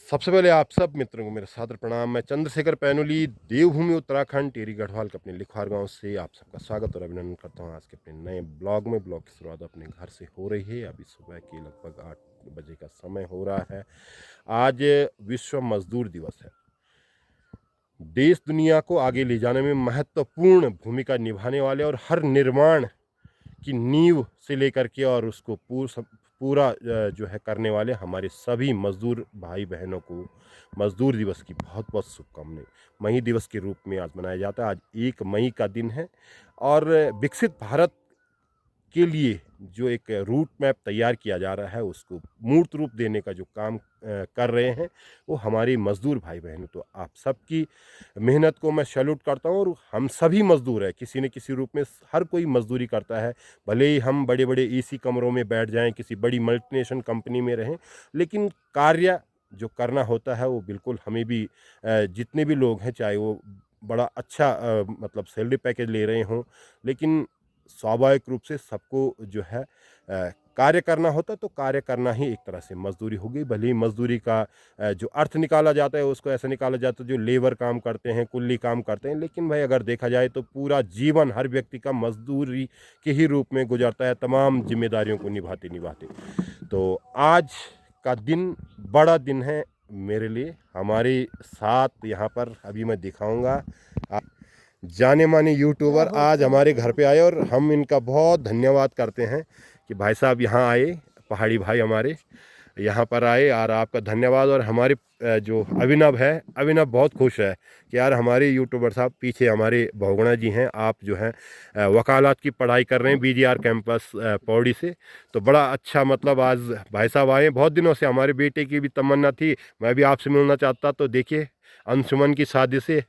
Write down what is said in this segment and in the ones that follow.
सबसे पहले आप सब मित्रों को मेरा सादर प्रणाम। मैं चंद्रशेखर पैनुली, देवभूमि उत्तराखंड टेरी गढ़वाल के अपने लिखवार गांव से आप सबका स्वागत और अभिनंदन करता हूं। आज के अपने नए ब्लॉग में। ब्लॉग की शुरुआत अपने घर से हो रही है। अभी सुबह के लगभग 8 बजे का समय हो रहा है। आज विश्व मजदूर दिवस है। देश दुनिया को आगे ले जाने में महत्वपूर्ण भूमिका निभाने वाले और हर निर्माण की नींव से लेकर के और उसको पूरा जो है करने वाले हमारे सभी मजदूर भाई बहनों को मजदूर दिवस की बहुत बहुत शुभकामनाएं। मई दिवस के रूप में आज मनाया जाता है। आज 1 मई का दिन है और विकसित भारत के लिए जो एक रूट मैप तैयार किया जा रहा है उसको मूर्त रूप देने का जो काम कर रहे हैं वो हमारे मजदूर भाई बहन। तो आप सबकी मेहनत को मैं सैल्यूट करता हूँ और हम सभी मजदूर हैं, किसी न किसी रूप में हर कोई मजदूरी करता है। भले ही हम बड़े बड़े एसी कमरों में बैठ जाएं, किसी बड़ी मल्टीनेशनल कंपनी में रहें, लेकिन कार्य जो करना होता है वो बिल्कुल हमें भी जितने भी लोग हैं, चाहे वो बड़ा अच्छा मतलब सैलरी पैकेज ले रहे हों, लेकिन स्वाभाविक रूप से सबको जो है कार्य करना होता है। तो कार्य करना ही एक तरह से मजदूरी हो गई। भले ही मजदूरी का जो अर्थ निकाला जाता है उसको ऐसा निकाला जाता है जो लेबर काम करते हैं, कुल्ली काम करते हैं, लेकिन भाई अगर देखा जाए तो पूरा जीवन हर व्यक्ति का मजदूरी के ही रूप में गुजरता है, तमाम जिम्मेदारियों को निभाते निभाते। तो आज का दिन बड़ा दिन है मेरे लिए। हमारे साथ यहाँ पर अभी मैं दिखाऊंगा जाने माने यूट्यूबर आज हमारे घर पे आए और हम इनका बहुत धन्यवाद करते हैं कि भाई साहब यहाँ आए, पहाड़ी भाई हमारे यहाँ पर आए और आपका धन्यवाद। और हमारे जो अभिनव है, अभिनव बहुत खुश है कि यार हमारे यूट्यूबर साहब पीछे हमारे बहुगुणा जी हैं, आप जो हैं वकालत की पढ़ाई कर रहे हैं BGR कैंपस पौड़ी से। तो बड़ा अच्छा मतलब आज भाई साहब आए। बहुत दिनों से हमारे बेटे की भी तमन्ना थी, मैं भी आपसे मिलना चाहता। तो देखिए अंशुमन की शादी से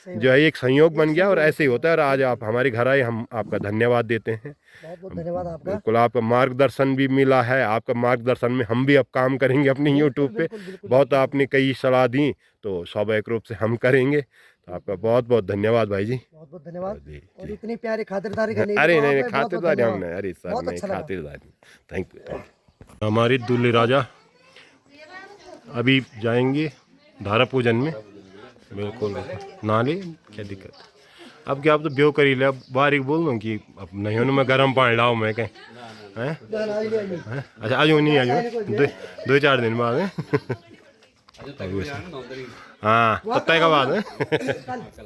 जो है एक संयोग बन गया और ऐसे ही होता है। और आज आप हमारे घर आए, हम आपका धन्यवाद देते हैं। बहुत बहुत धन्यवाद आपका। बिल्कुल, आपका मार्गदर्शन भी मिला है। आपका मार्गदर्शन में हम भी अब काम करेंगे अपने यूट्यूब पे। बहुत आपने कई सलाह दी तो स्वाभाविक रूप से हम करेंगे। तो आपका बहुत बहुत धन्यवाद भाई जी। बहुत बहुत धन्यवाद। जी और जी। इतनी प्यारी खातिरदारी करने के अरे लिए नहीं नहीं, आपका बहुत बहुत खातिरदारी हम धन्यवाद। नहीं, अरे सर बहुत नहीं, अच्छा लगा। खातिरदारी। Thank you. हमारी दूल्हे राजा अभी जाएंगे धारा पूजन में। बिल्कुल नाले क्या दिक्कत। अब क्या, अब तो ब्यो करी ले। अब बारीक बोल दूँ कि अब नहीं होने मैं गर्म पानी लाऊँ मैं कहीं हैं। अच्छा आज नहीं, आज दो 4 दिन बाद है। हाँ तब तक का बाद है।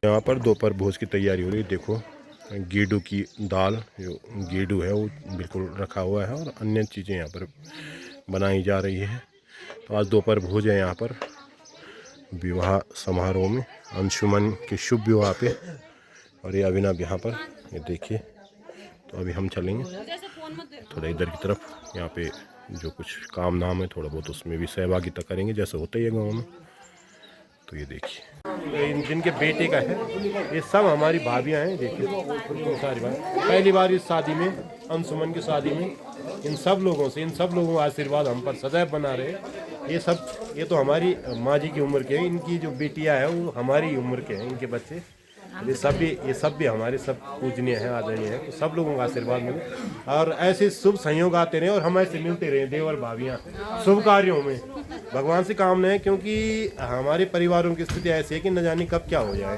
यहाँ पर दोपहर भोज की तैयारी हो रही है। देखो गेडू की दाल, जो गेडू है वो बिल्कुल रखा हुआ है और अन्य चीज़ें यहाँ पर बनाई जा रही है। तो आज दोपहर भोज है यहाँ पर विवाह समारोह में, अंशुमन के शुभ विवाह पे। और ये अभिनव यहाँ पर, ये देखिए। तो अभी हम चलेंगे थोड़ा इधर की तरफ। यहाँ पे जो कुछ काम धाम है थोड़ा बहुत उसमें भी सहभागिता करेंगे, जैसे होता ही है गाँव में। तो ये देखिए जिनके बेटे का है, ये सब हमारी भाभियाँ हैं। देखिए सारी बात पहली बार इस शादी में, अंशुमन की शादी में इन सब लोगों का आशीर्वाद हम पर सदैव बना रहे। ये तो हमारी माँ जी की उम्र के हैं। इनकी जो बेटियाँ हैं वो हमारी उम्र के हैं, इनके बच्चे। ये सब भी हमारे सब पूजनीय हैं, आदरणीय हैं। तो सब लोगों का आशीर्वाद मिले और ऐसे शुभ संयोग आते रहे और हम ऐसे मिलते रहे देवर भाभियाँ शुभ कार्यों में। भगवान से कामना है, क्योंकि हमारे परिवारों की स्थिति ऐसी है कि न जाने कब क्या हो जाए।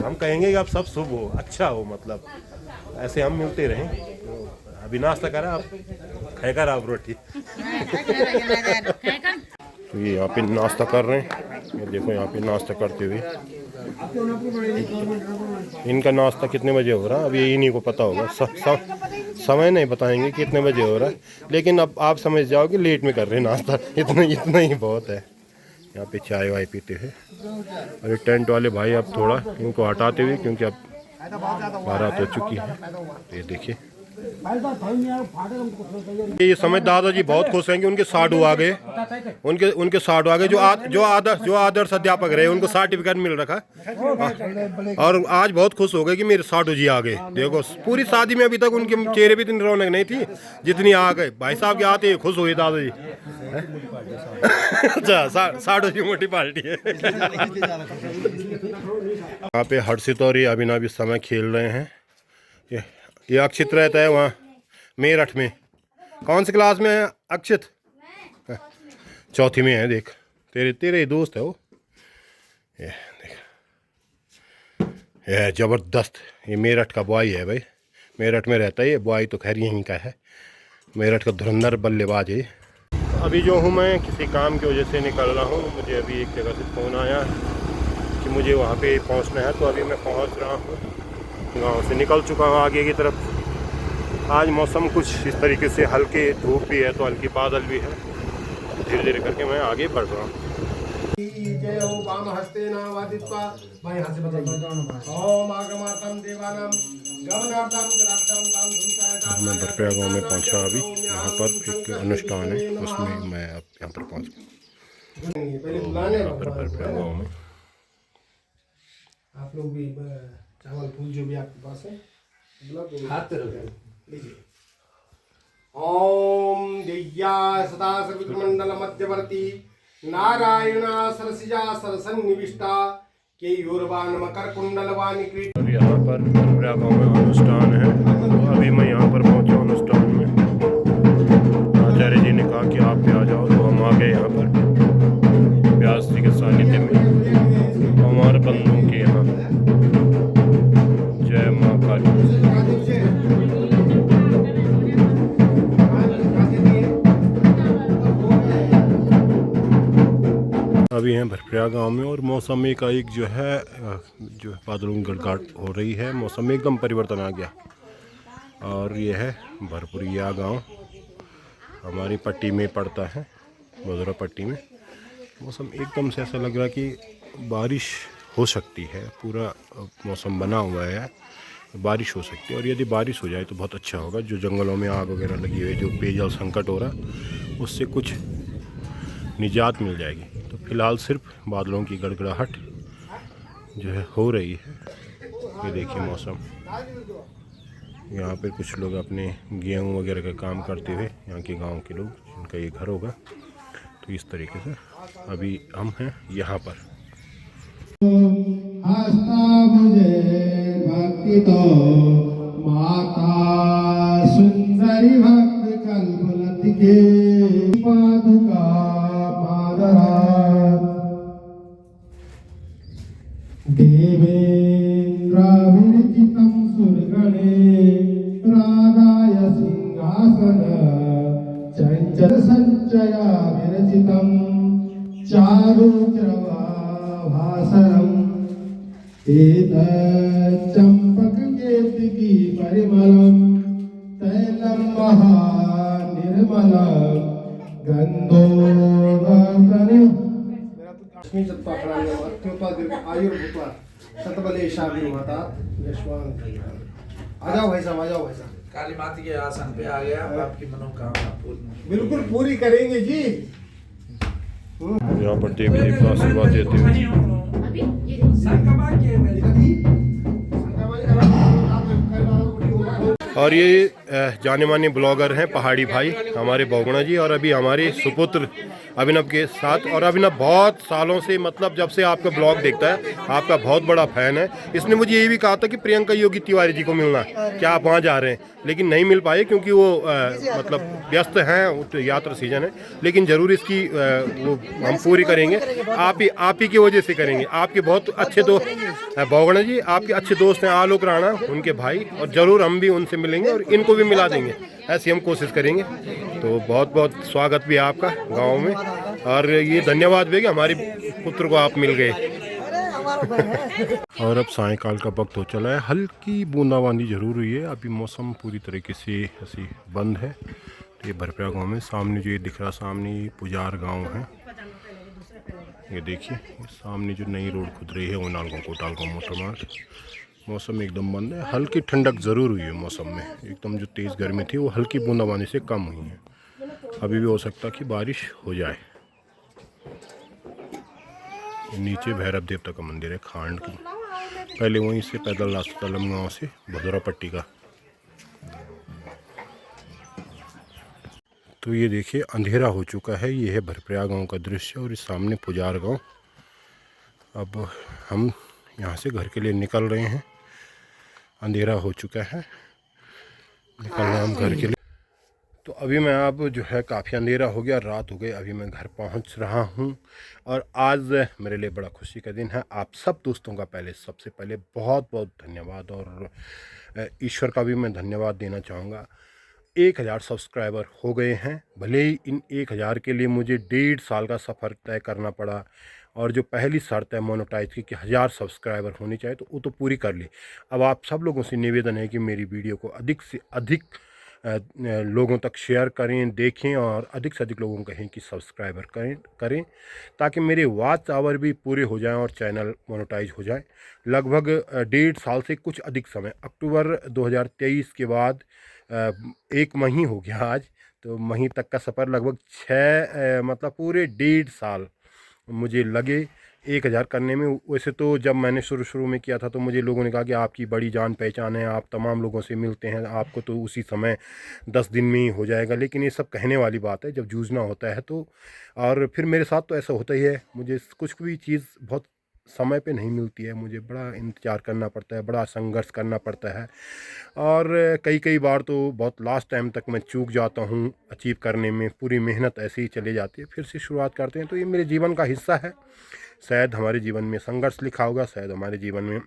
हम कहेंगे कि अब सब शुभ हो, अच्छा हो, मतलब ऐसे हम मिलते रहें। तो अभी नाश्ता करा, आप खाएगा आप रोटी। तो ये यहाँ पे नाश्ता कर रहे हैं। ये देखो यहाँ पे नाश्ता करते हुए। इनका नाश्ता कितने बजे हो रहा है अभी इन्हीं को पता होगा। समय नहीं बताएंगे कितने बजे हो रहा है, लेकिन अब आप समझ जाओगे लेट में कर रहे हैं नाश्ता। इतना ही बहुत है। यहाँ पे चाय वाय पीते हैं। और ये टेंट वाले भाई अब थोड़ा इनको हटाते हुए, क्योंकि अब बारात हो चुकी है। तो ये देखिए ये समय दादाजी बहुत खुश हैं कि उनके 60 आ गए। उनके 60 आ गए। जो आदर्श अध्यापक रहे उनको सर्टिफिकेट मिल रखा। और आज बहुत खुश हो गए कि मेरे 60 जी आ गए। देखो पूरी शादी में अभी तक उनके चेहरे भी इतनी रौनक नहीं थी जितनी आ गए। भाई साहब के आते खुश हुए दादाजी। अच्छा 60 जी मोटी पार्टी है। यहाँ पे हर्षित और ये अभिनव इस समय खेल रहे हैं। ये अक्षित रहता है वहाँ मेरठ में। कौन सी क्लास में है अक्षित? चौथी में है। देख तेरे तेरे दोस्त है वो। ये देख, ये ज़बरदस्त। ये मेरठ का बॉय है भाई, मेरठ में रहता है ये बॉय, तो खैर यहीं का है। मेरठ का धुरंधर बल्लेबाज है। अभी जो हूँ मैं किसी काम की वजह से निकल रहा हूँ। मुझे अभी एक जगह से फ़ोन आया कि मुझे वहाँ पे पहुँचना है, तो अभी मैं पहुँच रहा हूँ। गाँव से निकल चुका हूँ आगे की तरफ। आज मौसम कुछ इस तरीके से, हल्के धूप भी है तो हल्की बादल भी है। धीरे धीरे करके मैं आगे बढ़ रहा हूँ। जय हो वाम हस्ते नावादित्वा मैं यहाँ से बताइए ओम आगमातम देवानम गमनार्थम ग्राक्षम ताम धुंसाय मैं भरप्रयाग गाँव में पहुँचा अभी। यहाँ पर एक अनुष्ठान है, उसमें मैं अब यहाँ पर पहुँच गया। पहले बुलाने यहाँ पर भरप्रयाग गाँव में आप लोग भी चावल फूल जो भी आपके पास है हाथ लीजिए। ओम दिव्या सदा सर्वमंडल मध्यवर्ती नारायणा सरसिजा सरसन्निविष्टा केयूरवान मकर कुंडलवानी क्रीट। अब यहाँ पर भरप्रयाग गाँव में अनुष्ठान है, तो अभी मैं यहाँ पर पहुँचा अनुष्ठान में। आचार्य जी ने कहा कि आप भी आ जाओ, तो हम आ गए यहाँ पर व्यास जी के सानिध्य में, हमारे बंधुओं के यहाँ। जय माँ काली। अभी हैं भरप्रयाग गाँव में, और मौसम में का एक जो है बादलों की गड़गड़ाहट हो रही है। मौसम में एकदम परिवर्तन आ गया। और ये है भरपुरिया गांव, हमारी पट्टी में पड़ता है, बदौरा पट्टी में। मौसम एकदम से ऐसा लग रहा है कि बारिश हो सकती है। पूरा मौसम बना हुआ है, बारिश हो सकती है। और यदि बारिश हो जाए तो बहुत अच्छा होगा। जो जंगलों में आग वगैरह लगी हुई है, जो पेयजल संकट हो रहा, उससे कुछ निजात मिल जाएगी। तो फिलहाल सिर्फ बादलों की गड़गड़ाहट जो है हो रही है। ये देखिए मौसम। यहाँ पे कुछ लोग अपने गेहूँ वगैरह का काम करते हुए, यहाँ के गांव के लोग, जिनका ये घर होगा। तो इस तरीके से अभी हम हैं यहाँ पर। आस्था मुझे भक्ति तो माता सुंदरी भक्त कल्पलति के पादुका मादरा देवेन्द्र विरचितं सुरगणे राधाय सिंहासन चंचल संचया विरचितं चारुचरवाभासरम् एतत् चम्पककेतकी परिमलं तैलं महानिर्मलं गन्धोदकनि लक्ष्मी चत्वाकराणि अत्युपा दीर्घ आयुर्भूत्वा शतबलेशाभिर्भूता यशवान। आ जाओ भाई साहब, आ जाओ भाई साहब। काली माता के आसन पे आ गया, अब आपकी मनोकामना पूर्ण बिल्कुल पूरी करेंगे जी। यहाँ पर देवी जी का आशीर्वाद देते हुए और ये जाने माने ब्लॉगर हैं पहाड़ी भाई हमारे बहुगुणा जी, और अभी हमारे सुपुत्र अभिनव के साथ। और अभिनव बहुत सालों से, मतलब जब से आपका ब्लॉग देखता है, आपका बहुत बड़ा फैन है। इसने मुझे ये भी कहा था कि प्रियंका योगी तिवारी जी को मिलना है, क्या आप वहाँ जा रहे हैं? लेकिन नहीं मिल पाए क्योंकि वो मतलब व्यस्त हैं, तो यात्रा सीजन है। लेकिन ज़रूर इसकी वो हम पूरी करेंगे। आप ही की वजह से करेंगे। आपके बहुत अच्छे दोस्त बहुगुणा जी, आपके अच्छे दोस्त हैं आलोक राणा, उनके भाई, और ज़रूर हम भी उनसे मिलेंगे और इनको भी मिला देंगे। ऐसी हम कोशिश करेंगे। तो बहुत बहुत स्वागत भी है आपका गांव में, और ये धन्यवाद भी कि हमारे पुत्र को आप मिल गए। और अब सायंकाल का वक्त हो चला है। हल्की बूंदाबांदी जरूर हुई है। अभी मौसम पूरी तरीके से ऐसी बंद है। तो ये भरप्रयाग गाँव में सामने जो ये दिख रहा, सामने पुजार गाँव है। ये देखिए सामने जो नई रोड खुद रही है, ओनाल गाँव कोटाल गाँव मोटर मार्ग। मौसम एकदम बंद है। हल्की ठंडक ज़रूर हुई है मौसम में। एकदम जो तेज़ गर्मी थी वो हल्की बूंदाबांदी से कम हुई है। अभी भी हो सकता है कि बारिश हो जाए। नीचे भैरव देवता का मंदिर है खांड की। पहले वहीं से पैदल रास्ता तलम गाँव से भदौरा पट्टी का। तो ये देखिए अंधेरा हो चुका है। ये है भरप्रयाग गाँव का दृश्य, और इस सामने पुजार गाँव। अब हम यहाँ से घर के लिए निकल रहे हैं। अंधेरा हो चुका है, निकल रहे हम घर के लिए। तो अभी मैं अब जो है काफ़ी अंधेरा हो गया, रात हो गई, अभी मैं घर पहुंच रहा हूं और आज मेरे लिए बड़ा खुशी का दिन है। आप सब दोस्तों का सबसे पहले बहुत बहुत धन्यवाद और ईश्वर का भी मैं धन्यवाद देना चाहूँगा। 1000 सब्सक्राइबर हो गए हैं। भले ही इन 1000 के लिए मुझे 1.5 साल का सफ़र तय करना पड़ा और जो पहली शर्त है मोनेटाइज की कि 1000 सब्सक्राइबर होनी चाहिए, तो वो तो पूरी कर ली। अब आप सब लोगों से निवेदन है कि मेरी वीडियो को अधिक से अधिक लोगों तक शेयर करें, देखें और अधिक से अधिक लोगों को कहें कि सब्सक्राइबर करें ताकि मेरे वॉच आवर भी पूरे हो जाएं और चैनल मोनेटाइज हो जाए। लगभग 1.5 साल से कुछ अधिक समय, अक्टूबर 2023 के बाद 1 मही हो गया आज, तो मही तक का सफ़र लगभग 6 मतलब पूरे 1.5 साल मुझे लगे 1000 करने में। वैसे तो जब मैंने शुरू में किया था तो मुझे लोगों ने कहा कि आपकी बड़ी जान पहचान है, आप तमाम लोगों से मिलते हैं, आपको तो उसी समय 10 दिन में ही हो जाएगा। लेकिन ये सब कहने वाली बात है, जब जूझना होता है तो। और फिर मेरे साथ तो ऐसा होता ही है, मुझे कुछ भी चीज़ बहुत समय पे नहीं मिलती है, मुझे बड़ा इंतज़ार करना पड़ता है, बड़ा संघर्ष करना पड़ता है और कई बार तो बहुत लास्ट टाइम तक मैं चूक जाता हूँ अचीव करने में, पूरी मेहनत ऐसे ही चली जाती है। फिर से शुरुआत करते हैं, तो ये मेरे जीवन का हिस्सा है। शायद हमारे जीवन में संघर्ष लिखा होगा, शायद हमारे जीवन में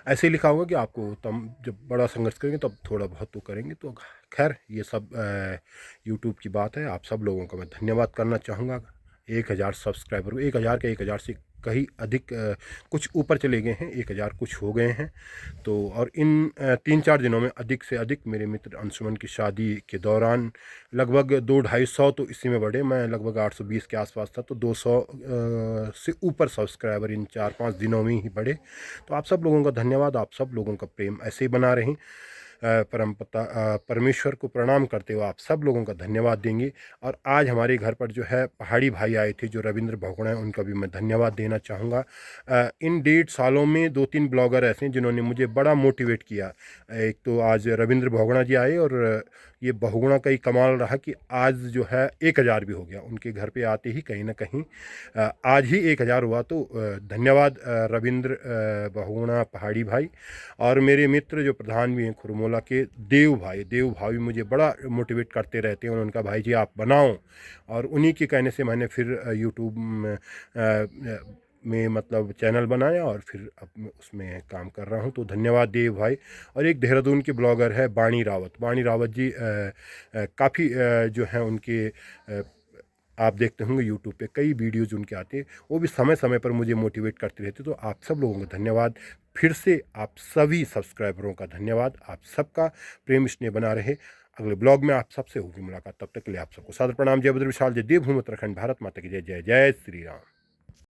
ऐसे लिखा होगा कि आपको तब जब बड़ा संघर्ष करेंगे तब थोड़ा बहुत तो करेंगे। तो खैर ये सब यूट्यूब की बात है। आप सब लोगों का मैं धन्यवाद करना चाहूँगा। 1000 सब्सक्राइबर, 1000 के 1000 से कहीं अधिक कुछ ऊपर चले गए हैं, 1000 कुछ हो गए हैं। तो और इन 3-4 दिनों में अधिक से अधिक मेरे मित्र अंशुमन की शादी के दौरान लगभग 200-250 तो इसी में बढ़े। मैं लगभग 820 के आसपास था, तो 200 से ऊपर सब्सक्राइबर इन 4-5 दिनों में ही बढ़े। तो आप सब लोगों का धन्यवाद, आप सब लोगों का प्रेम ऐसे ही बना रहें। परमेश्वर को प्रणाम करते हुए आप सब लोगों का धन्यवाद देंगे। और आज हमारे घर पर जो है पहाड़ी भाई आए थे, जो रविंद्र भगोड़ा हैं, उनका भी मैं धन्यवाद देना चाहूँगा। इन 1.5 सालों में 2-3 ब्लॉगर ऐसे हैं जिन्होंने मुझे बड़ा मोटिवेट किया। एक तो आज रविंद्र भगोड़ा जी आए और ये बहुगुणा का ही कमाल रहा कि आज जो है 1000 भी हो गया। उनके घर पे आते ही कहीं ना कहीं आज ही 1000 हुआ। तो धन्यवाद रविंद्र बहुगुणा पहाड़ी भाई। और मेरे मित्र जो प्रधान भी हैं खुरमोला के, देव भाई मुझे बड़ा मोटिवेट करते रहते हैं। उन्होंने कहा भाई जी आप बनाओ, और उन्हीं के कहने से मैंने फिर यूट्यूब में मतलब चैनल बनाया और फिर अब मैं उसमें काम कर रहा हूं। तो धन्यवाद देव भाई। और एक देहरादून के ब्लॉगर है बाणी रावत जी, काफ़ी जो हैं उनके आप देखते होंगे यूट्यूब पे कई वीडियोज़ उनके आते हैं, वो भी समय समय पर मुझे मोटिवेट करते रहते। तो आप सब लोगों का धन्यवाद, फिर से आप सभी सब्सक्राइबरों का धन्यवाद। आप सबका प्रेम स्नेह बना रहे। अगले ब्लॉग में आप सबसे होगी मुलाकात, तब तक के लिए आप सबको सादर प्रणाम। जय बद्र विशाल, जय देवभूमि उत्तराखंड, भारत माता की जय। जय जय श्री राम।